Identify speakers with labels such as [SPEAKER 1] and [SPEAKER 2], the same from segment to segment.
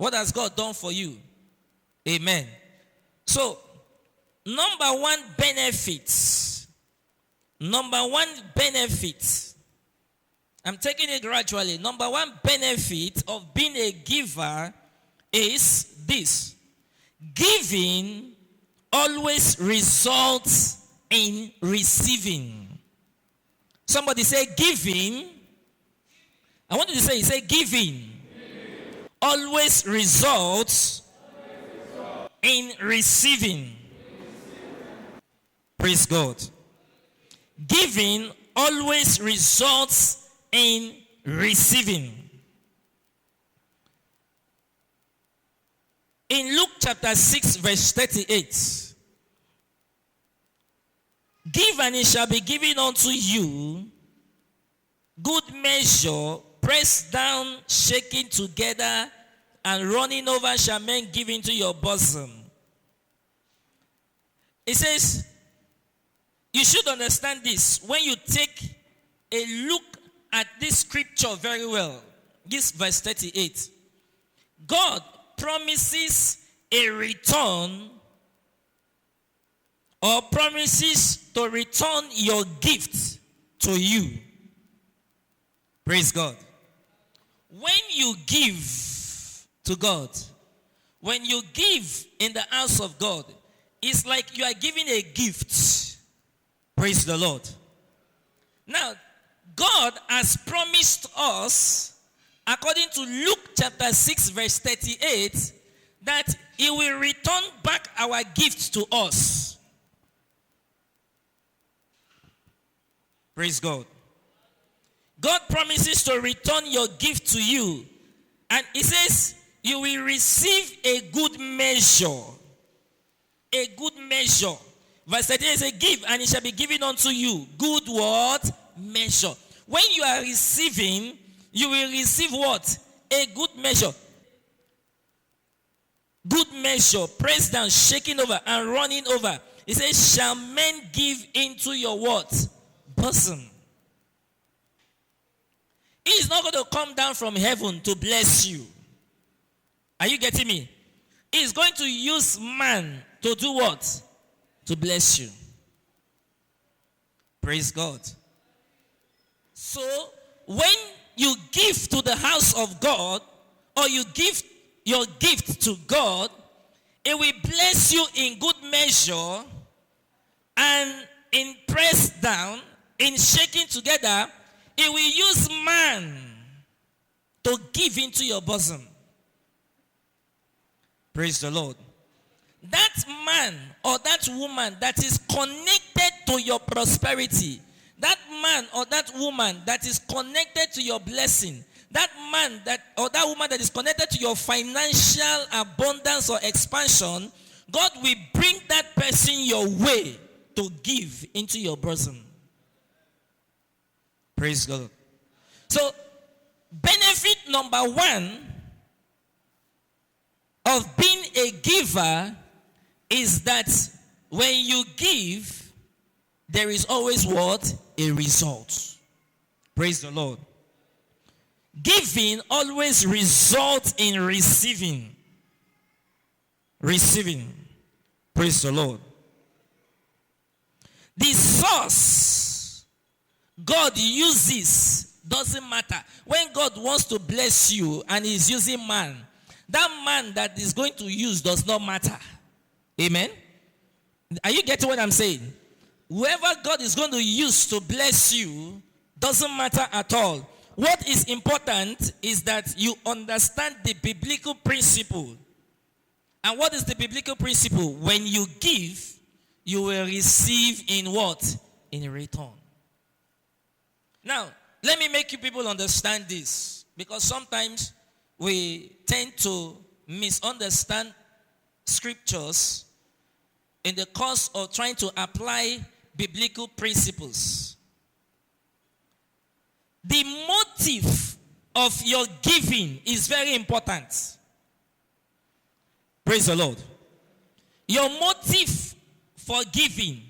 [SPEAKER 1] What has God done for you? Amen. So, number one benefit. I'm taking it gradually. Number one benefit of being a giver is this. Giving always results in receiving. Somebody say giving. I want you to say giving always results in receiving. Praise God. Giving always results in receiving. In Luke chapter 6 verse 38, give and it shall be given unto you, good measure, pressed down, shaken together, and running over shall men give into your bosom. It says, you should understand this. When you take a look at this scripture very well, this verse 38, God promises a return or promises to return your gift to you. Praise God. When you give to God, when you give in the house of God, it's like you are giving a gift. Praise the Lord. Now, God has promised us, according to Luke chapter 6 verse 38, that he will return back our gifts to us. Praise God. God promises to return your gift to you. And he says, you will receive a good measure. A good measure. Verse 38 says, give and it shall be given unto you. Good what? Measure. When you are receiving, you will receive what? A good measure. Good measure, pressed down, shaking over, and running over. It says, shall men give into your what? Bosom. He is not going to come down from heaven to bless you. Are you getting me? He is going to use man to do what? To bless you. Praise God. So, when you give to the house of God, or you give your gift to God, it will bless you in good measure and in pressed down, in shaking together. It will use man to give into your bosom. Praise the Lord. That man or that woman that is connected to your prosperity, that man or that woman that is connected to your blessing, that man that or that woman that is connected to your financial abundance or expansion, God will bring that person your way to give into your bosom. Praise God. So, benefit number one of being a giver is that when you give, there is always what? A result. Praise the Lord. Giving always results in receiving. Receiving. Praise the Lord. The source God uses doesn't matter. When God wants to bless you and he's using man, that man that is going to use does not matter. Amen? Are you getting what I'm saying? Whoever God is going to use to bless you doesn't matter at all. What is important is that you understand the biblical principle. And what is the biblical principle? When you give, you will receive in what? In return. Now, let me make you people understand this, because sometimes we tend to misunderstand scriptures in the course of trying to apply biblical principles. The motive of your giving is very important. Praise the Lord. Your motive for giving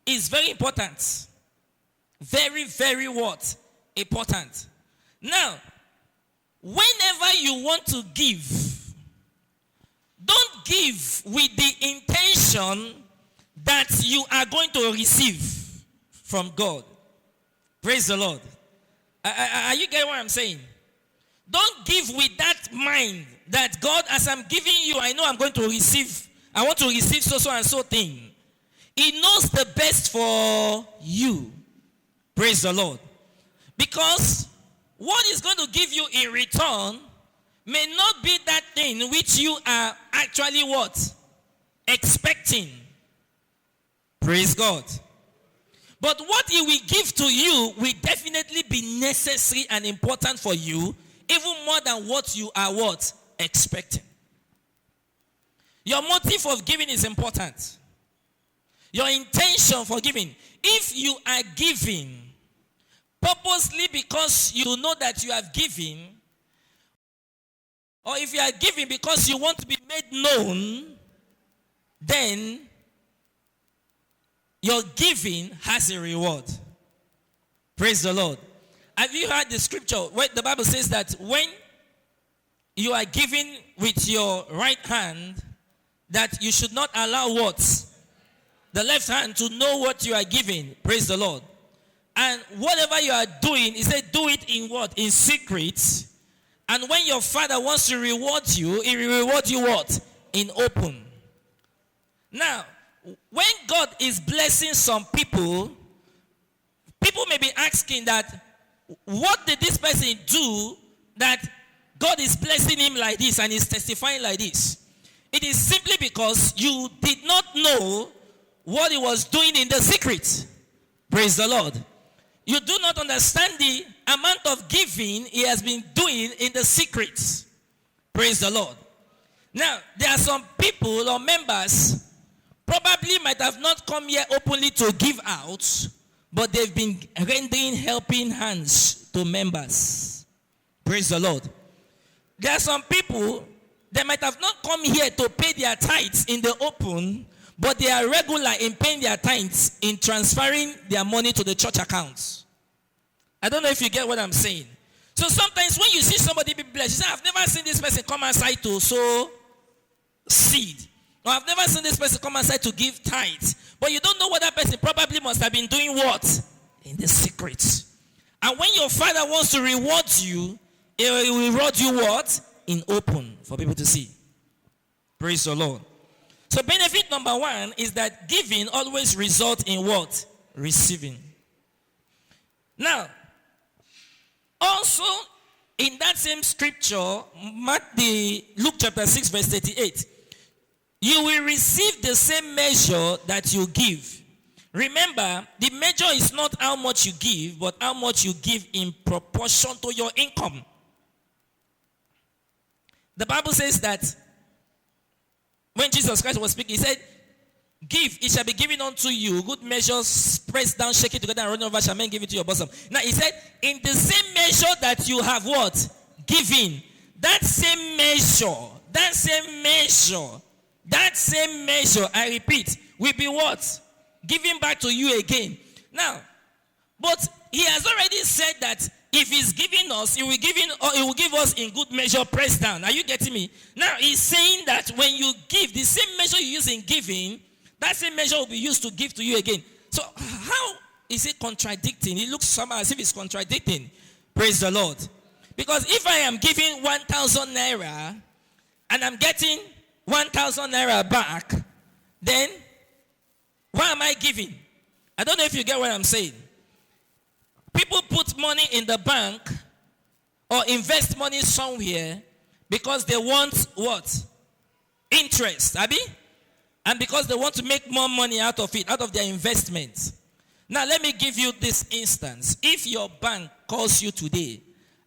[SPEAKER 1] is very important. Very, very what? Important. Now, whenever you want to give, give with the intention that you are going to receive from God. Praise the Lord. Are you getting what I'm saying? Don't give with that mind that God, as I'm giving you, I know I'm going to receive. I want to receive so and so thing. He knows the best for you. Praise the Lord. Because what He's going to give you in return may not be that thing which you are actually what? Expecting. Praise God. But what He will give to you will definitely be necessary and important for you, even more than what you are what? Expecting. Your motive of giving is important. Your intention for giving. If you are giving purposely because you know that you have given, or if you are giving because you want to be made known, then your giving has a reward. Praise the Lord. Have you heard the scripture where the Bible says that when you are giving with your right hand, that you should not allow what? The left hand to know what you are giving. Praise the Lord. And whatever you are doing, He said, do it in what? In secret. And when your Father wants to reward you, He will reward you what? In open. Now, when God is blessing some people, people may be asking that, what did this person do that God is blessing him like this and is testifying like this? It is simply because you did not know what He was doing in the secret. Praise the Lord. You do not understand the amount of giving He has been doing in the secret. Praise the Lord. Now, there are some people or members probably might have not come here openly to give out, but they've been rendering helping hands to members. Praise the Lord. There are some people, they might have not come here to pay their tithes in the open, but they are regular in paying their tithes in transferring their money to the church accounts. I don't know if you get what I'm saying. So sometimes when you see somebody be blessed, you say, I've never seen this person come outside to sow seed. Or I've never seen this person come outside to give tithes. But you don't know what that person probably must have been doing what? In the secret. And when your Father wants to reward you, He will reward you what? In open for people to see. Praise the Lord. So benefit number one is that giving always results in what? Receiving. Now, also in that same scripture, Luke chapter 6 verse 38, you will receive the same measure that you give. Remember, the measure is not how much you give, but how much you give in proportion to your income. The Bible says that when Jesus Christ was speaking, He said, give, it shall be given unto you. Good measures, pressed down, shake it together, and run over, shall men give it to your bosom. Now, He said, in the same measure that you have what? Given. That same measure, I repeat, will be what? Given back to you again. Now, but He has already said that if He's giving us, He will give us in good measure, pressed down. Are you getting me? Now, He's saying that when you give, the same measure you use in giving, that same measure will be used to give to you again. So, how is it contradicting? It looks somehow as if it's contradicting. Praise the Lord. Because if I am giving 1,000 naira and I'm getting 1,000 naira back, then why am I giving? I don't know if you get what I'm saying. People put money in the bank or invest money somewhere because they want what? Interest, Abi? And because they want to make more money out of it, out of their investment. Now, let me give you this instance. If your bank calls you today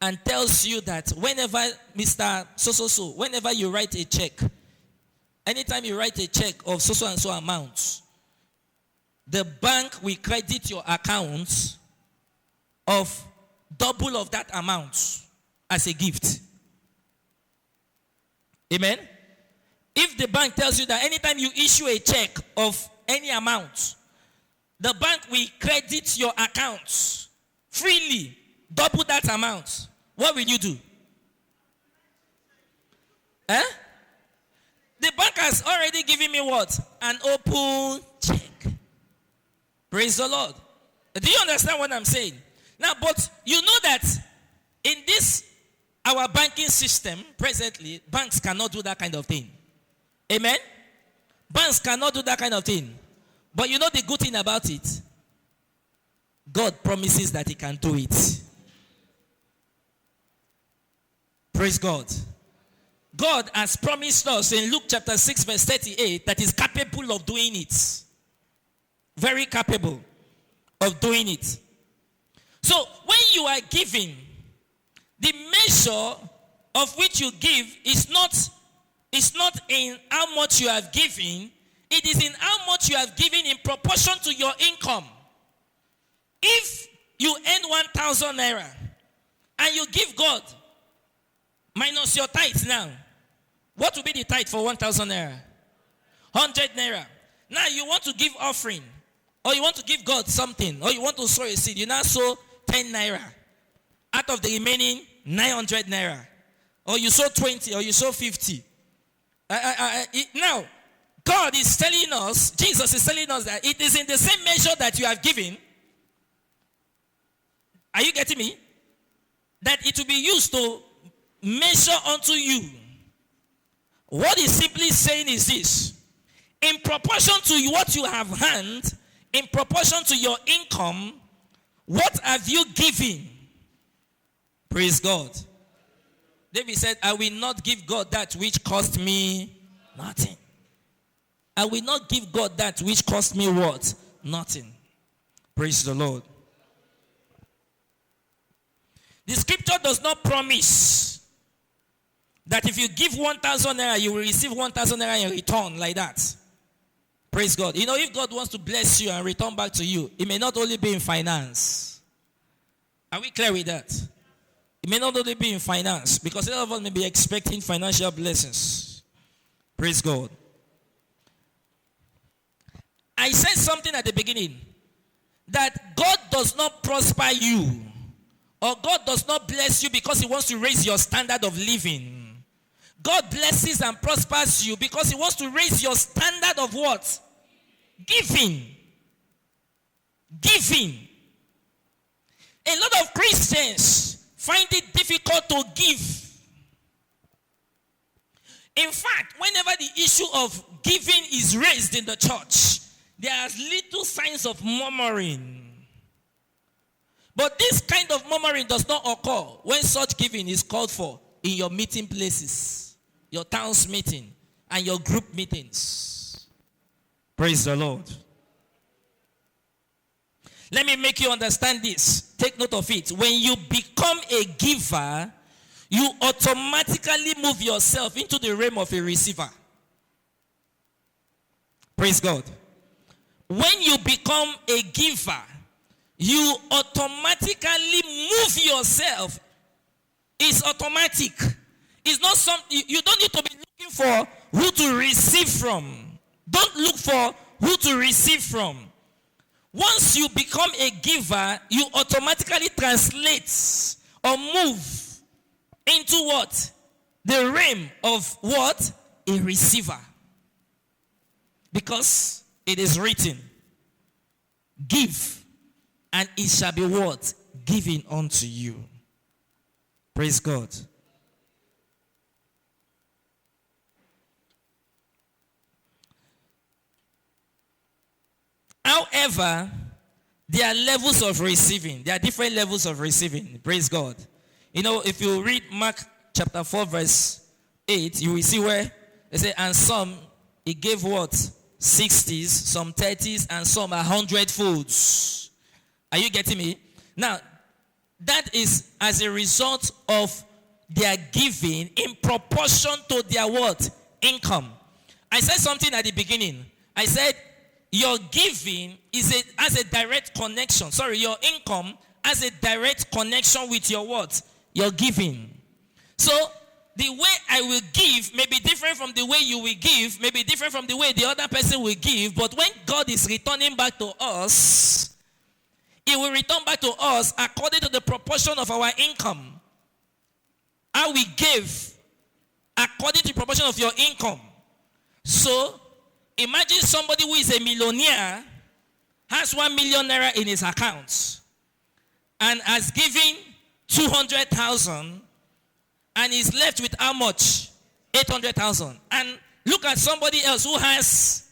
[SPEAKER 1] and tells you that whenever, Mr. So, whenever you write a check, anytime you write a check of so and so amount, the bank will credit your account of double of that amount as a gift. Amen? If the bank tells you that anytime you issue a check of any amount, the bank will credit your account freely, double that amount, what will you do? The bank has giving me what? An open check. Praise the Lord. Do you understand what I'm saying? Now, but you know that in this, our banking system, presently, banks cannot do that kind of thing. Amen? Banks cannot do that kind of thing. But you know the good thing about it? God promises that he can do it. Praise God. God has promised us in Luke chapter 6 verse 38 that he's capable of doing it. Very capable of doing it. So when you are giving, the measure of which you give is not in how much you have given. It is in how much you have given in proportion to your income. If you earn 1,000 naira and you give God minus your tithe now, what will be the tithe for 1,000 naira? 100 naira. Now you want to give offering, or you want to give God something, or you want to sow a seed. You now sow 10 naira out of the remaining 900 naira. Or you sow 20, or you sow 50. Now, God is telling us, Jesus is telling us that it is in the same measure that you have given. Are you getting me? That it will be used to measure unto you. What he's simply saying is this: in proportion to what you have earned, in proportion to your income, what have you given? Praise God. David said, I will not give God that which cost me nothing. I will not give God that which cost me what? Nothing. Praise the Lord. The scripture does not promise that if you give 1,000 naira, you will receive 1,000 naira in return like that. Praise God. You know, if God wants to bless you and return back to you, it may not only be in finance. Are we clear with that? It may not only be in finance, because a lot of us may be expecting financial blessings. Praise God. I said something at the beginning, that God does not prosper you, or God does not bless you because he wants to raise your standard of living. God blesses and prospers you because he wants to raise your standard of what? Giving. Giving. A lot of Christians find it difficult to give. In fact, whenever the issue of giving is raised in the church, there are little signs of murmuring. But this kind of murmuring does not occur when such giving is called for in your meeting places, your town's meeting, and your group meetings. Praise the Lord. Let me make you understand this. Take note of it. When you become a giver, you automatically move yourself into the realm of a receiver. Praise God. When you become a giver, you automatically move yourself. It's automatic. It's not something, you don't need to be looking for who to receive from. Don't look for who to receive from. Once you become a giver, you automatically translate or move into what? The realm of what? A receiver. Because it is written, give, and it shall be what? Given unto you. Praise God. However, there are levels of receiving. There are different levels of receiving. Praise God. You know, if you read Mark chapter 4 verse 8, you will see where they say, and some he gave what? 60s, some 30s, and some 100 folds. Are you getting me? Now, that is as a result of their giving in proportion to their what? Income. I said something at the beginning. I said, your giving has a direct connection. Sorry, your income has a direct connection with your what? Your giving. So, the way I will give may be different from the way you will give, may be different from the way the other person will give, but when God is returning back to us, he will return back to us according to the proportion of our income. How we give according to the proportion of your income. So, Imagine somebody who is a millionaire, has 1 million naira in his account, and has given 200,000, and is left with how much? 800,000. And look at somebody else who has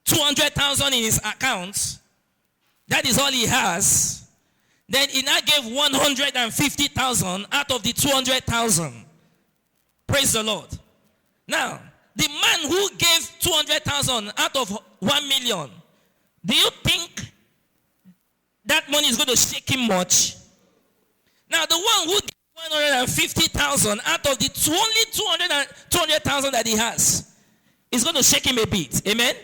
[SPEAKER 1] 200,000 in his account. That is all he has. Then he now gave 150,000 out of the 200,000. Praise the Lord. Now, the man who gave 200,000 out of 1 million, do you think that money is going to shake him much? Now, the one who gave 150,000 out of the only 200,000 that he has is going to shake him a bit. Amen?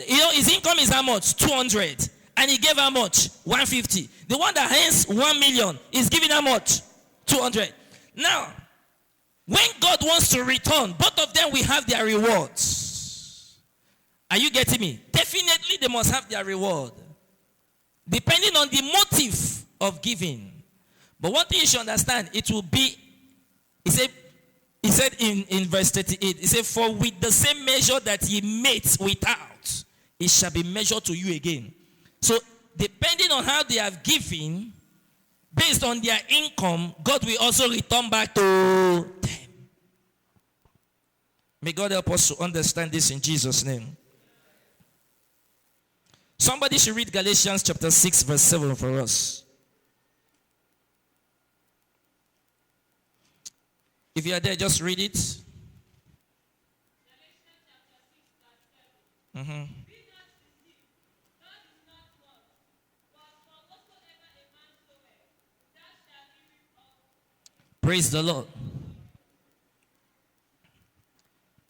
[SPEAKER 1] You know, his income is how much? 200. And he gave how much? 150. The one that has 1 million is giving how much? 200. Now, when God wants to return, both of them will have their rewards. Are you getting me? Definitely they must have their reward. Depending on the motive of giving. But one thing you should understand, it will be, he said in verse 38, he said, for with the same measure that ye made without, it shall be measured to you again. So, depending on how they have given, based on their income, God will also return back to them. May God help us to understand this in Jesus' name. Somebody should read Galatians chapter 6, verse 7 for us. If you are there, just read it. Mm-hmm. Praise the Lord.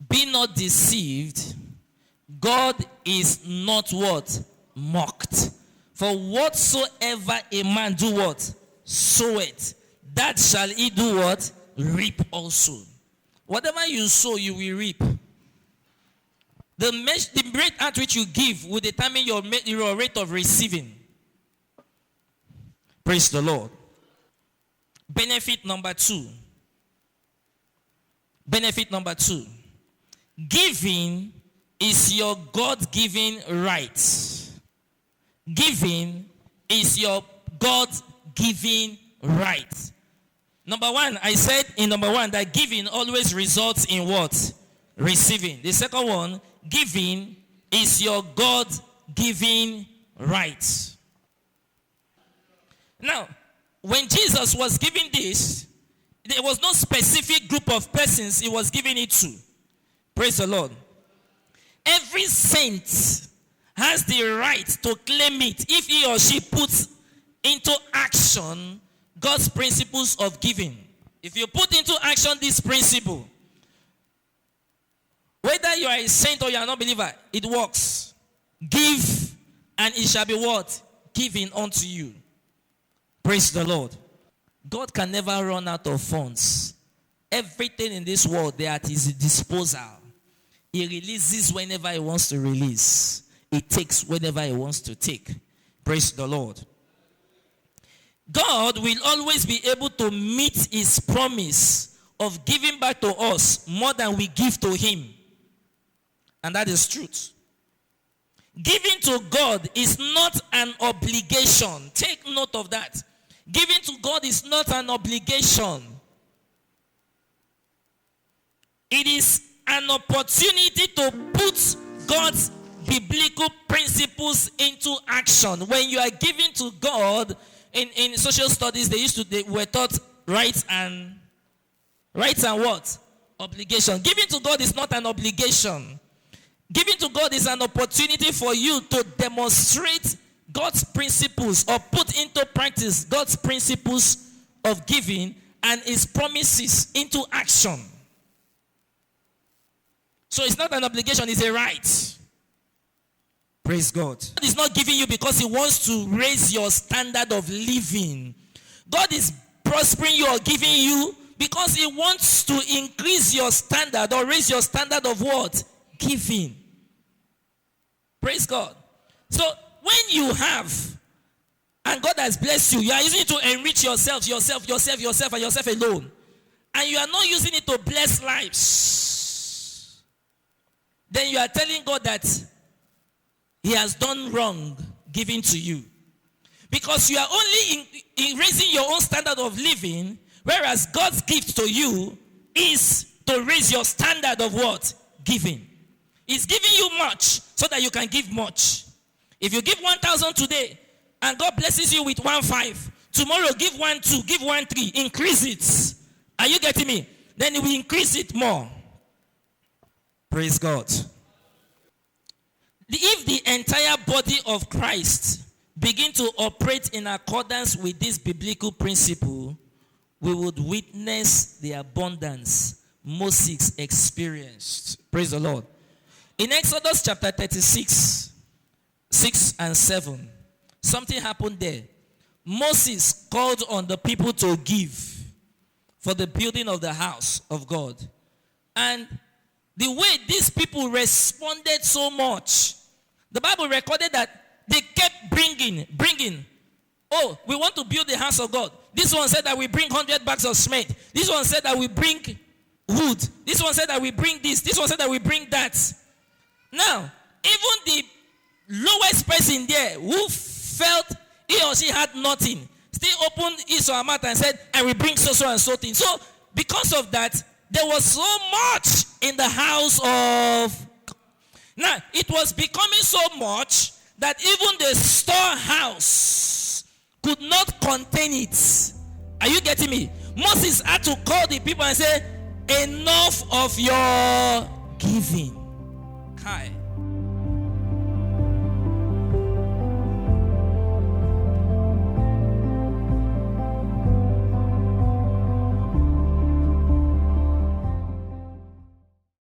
[SPEAKER 1] Be not deceived. God is not what? Mocked. For whatsoever a man do what? Sow it. That shall he do what? Reap also. Whatever you sow, you will reap. The rate at which you give will determine your rate of receiving. Praise the Lord. Benefit number 2. Benefit number 2. Giving is your God-given right. Giving is your God-given right. Number 1, I said in number 1 that giving always results in what? Receiving. The second one, giving is your God-given right. Now, when Jesus was giving this, there was no specific group of persons he was giving it to. Praise the Lord. Every saint has the right to claim it if he or she puts into action God's principles of giving. If you put into action this principle, whether you are a saint or you are not a believer, it works. Give, and it shall be what? Given unto you. Praise the Lord. God can never run out of funds. Everything in this world, they are at his disposal. He releases whenever he wants to release. He takes whenever he wants to take. Praise the Lord. God will always be able to meet his promise of giving back to us more than we give to him. And that is truth. Giving to God is not an obligation. Take note of that. Giving to God is not an obligation. It is an opportunity to put God's biblical principles into action. When you are giving to God, in social studies, they were taught rights and what? Obligation. Giving to God is not an obligation. Giving to God is an opportunity for you to demonstrate God's principles or put into practice God's principles of giving and his promises into action. So it's not an obligation, it's a right. Praise God. God is not giving you because he wants to raise your standard of living. God is prospering you or giving you because he wants to increase your standard or raise your standard of what? Giving. Praise God. So when you have, and God has blessed you, you are using it to enrich yourself and yourself alone. And you are not using it to bless lives. then you are telling God that he has done wrong giving to you. Because you are only in raising your own standard of living, whereas God's gift to you is to raise your standard of what? Giving. He's giving you much so that you can give much. If you give 1,000 today and God blesses you with 1,500, tomorrow give 1,200, give 1,300, increase it. Are you getting me? Then he will increase it more. Praise God. If the entire body of Christ begin to operate in accordance with this biblical principle, we would witness the abundance Moses experienced. Praise the Lord. In Exodus chapter 36, 6 and 7, something happened there. Moses called on the people to give for the building of the house of God. And the way these people responded so much, the Bible recorded that they kept bringing. Oh, we want to build the house of God. This one said that we bring 100 bags of cement. This one said that we bring wood. This one said that we bring this. This one said that we bring that. Now, even the lowest person there who felt he or she had nothing, still opened his or her mouth and said, and we bring so and so thing. So, because of that, there was so much in the house of. Now, it was becoming so much that even the storehouse could not contain it. Are you getting me? Moses had to call the people and say, enough of your giving. Kai.